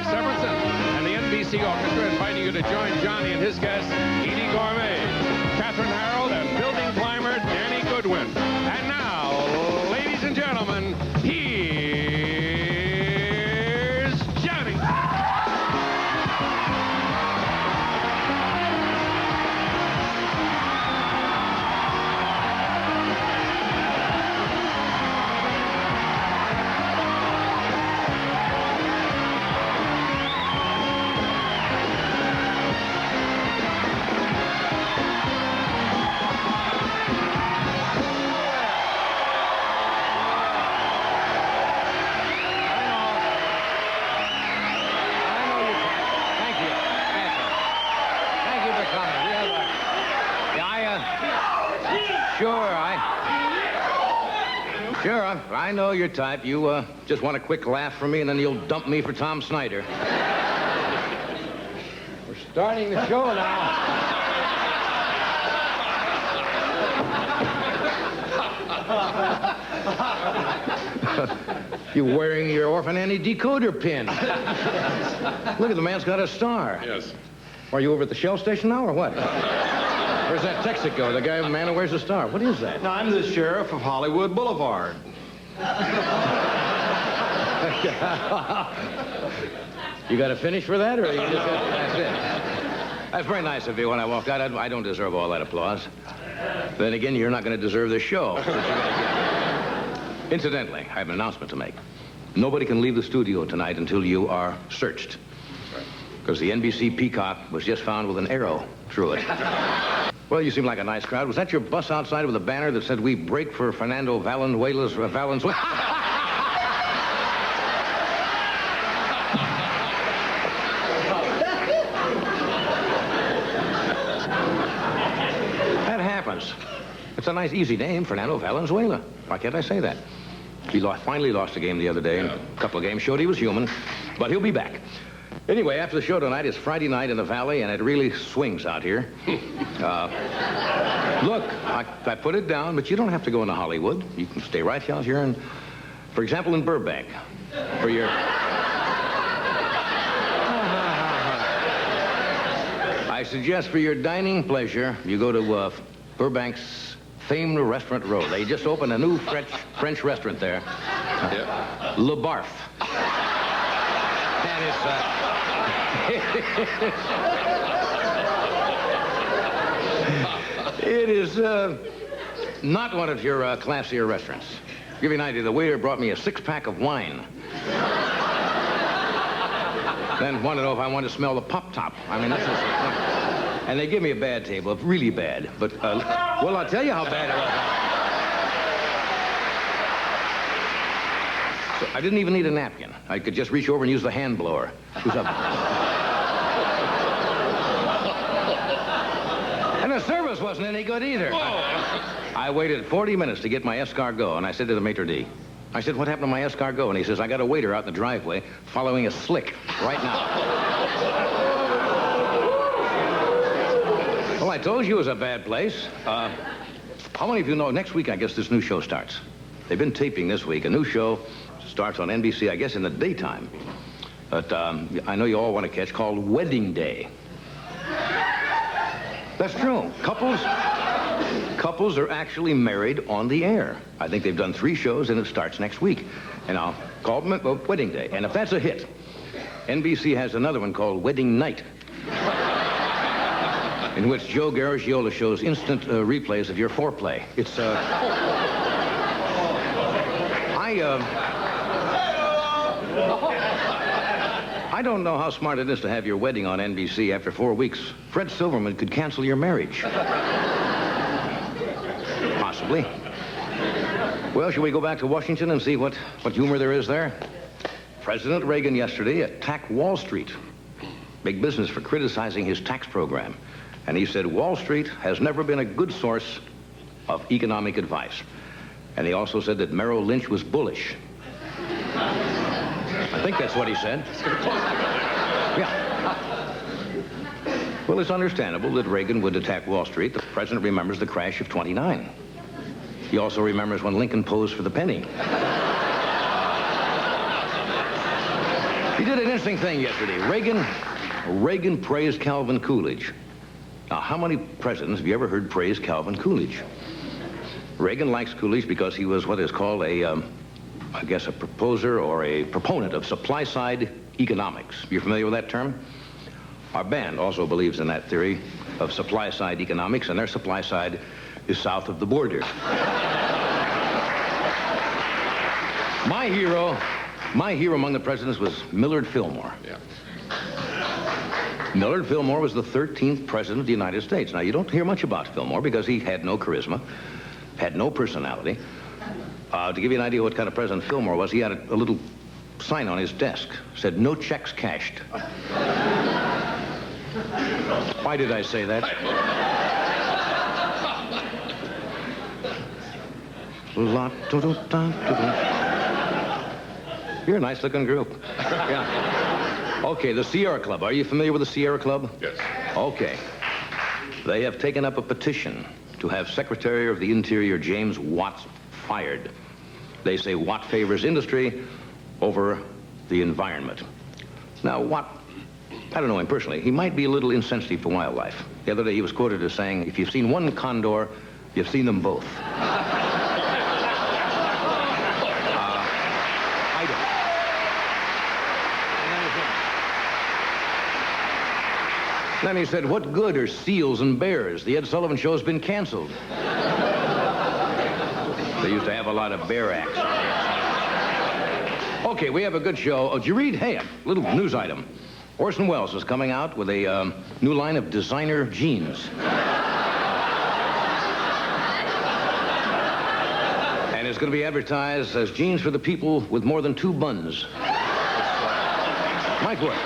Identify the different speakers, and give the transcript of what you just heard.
Speaker 1: Severinsen, and the NBC Orchestra inviting you to join Johnny and his guests, Edie Gourmet, Catherine Harold, and building climber Danny Goodwin. And now, ladies and gentlemen, here's Johnny.
Speaker 2: Sure, I know your type. You just want a quick laugh from me, and then you'll dump me for Tom Snyder. We're starting the show now. You wearing your Orphan Annie decoder pin. Look at the man's got a star.
Speaker 1: Yes.
Speaker 2: Are you over at the Shell station now, or what? Where's that Texaco, the man who wears a star? What is that?
Speaker 3: No, I'm the sheriff of Hollywood Boulevard.
Speaker 2: You got a finish for that, or you just that's it? That's very nice of you when I walked out. I don't deserve all that applause. Then again, you're not going to deserve this show. Incidentally, I have an announcement to make. Nobody can leave the studio tonight until you are searched. Because the NBC Peacock was just found with an arrow through it. Well, you seem like a nice crowd. Was that your bus outside with a banner that said, "We break for Fernando Valenzuela's..." That happens. It's a nice, easy name, Fernando Valenzuela. Why can't I say that? He finally lost a game the other day, and a couple of games showed he was human, but he'll be back. Anyway, after the show tonight, it's Friday night in the Valley, and it really swings out here. Look, I put it down, but you don't have to go into Hollywood. You can stay right out here, and, for example, in Burbank, for your... I suggest for your dining pleasure, you go to Burbank's famed restaurant row. They just opened a new French restaurant there. Le Barf. And it's... It is not one of your classier restaurants. To give you an idea, the waiter brought me a six-pack of wine. Then wanted to know if I wanted to smell the pop-top. I mean, that's just... And they give me a bad table, really bad. But, well, I'll tell you how bad it was. So I didn't even need a napkin. I could just reach over and use the hand blower. It was And the service wasn't any good either. I waited 40 minutes to get my escargot, and I said to the maitre d', I said, "What happened to my escargot?" And he says, "I got a waiter out in the driveway following a slick right now." Well, I told you it was a bad place. How many of you know, next week, I guess, this new show starts. They've been taping this week. A new show starts on NBC, I guess, in the daytime. But I know you all want to catch, called Wedding Day. That's true. Couples are actually married on the air. I think they've done 3 shows, and it starts next week. And I'll call them Wedding Day. And if that's a hit, NBC has another one called Wedding Night, in which Joe Garagiola shows instant replays of your foreplay. It's, I don't know how smart it is to have your wedding on NBC after 4 weeks. Fred Silverman could cancel your marriage. Possibly. Well, shall we go back to Washington and see what humor there is there? President Reagan yesterday attacked Wall Street. Big business for criticizing his tax program. And he said Wall Street has never been a good source of economic advice. And he also said that Merrill Lynch was bullish. I think that's what he said. Yeah. Well, it's understandable that Reagan would attack Wall Street. The president remembers the crash of '29. He also remembers when Lincoln posed for the penny. He did an interesting thing yesterday. Reagan praised Calvin Coolidge. Now, how many presidents have you ever heard praise Calvin Coolidge? Reagan likes Coolidge because he was what is called a proposer or a proponent of supply-side economics. You're familiar with that term? Our band also believes in that theory of supply-side economics, and their supply side is south of the border. My hero among the presidents was Millard Fillmore.
Speaker 1: Yeah.
Speaker 2: Millard Fillmore was the 13th president of the United States. Now, you don't hear much about Fillmore because he had no charisma, had no personality. To give you an idea what kind of president Fillmore was, he had a little sign on his desk. Said, "No checks cashed." Why did I say that? You're a nice-looking group. Yeah. Okay, the Sierra Club. Are you familiar with the Sierra Club?
Speaker 1: Yes.
Speaker 2: Okay. They have taken up a petition to have Secretary of the Interior James Watt fired. They say Watt favors industry over the environment. Now, Watt, I don't know him personally. He might be a little insensitive to wildlife. The other day he was quoted as saying, "If you've seen one condor, you've seen them both." I don't. Then he said, "What good are seals and bears? The Ed Sullivan Show's been canceled." They used to have a lot of bear acts. Okay, we have a good show. Oh, did you read? Hey, a little news item. Orson Welles is coming out with a new line of designer jeans. And it's going to be advertised as jeans for the people with more than 2 buns. Mike Wood.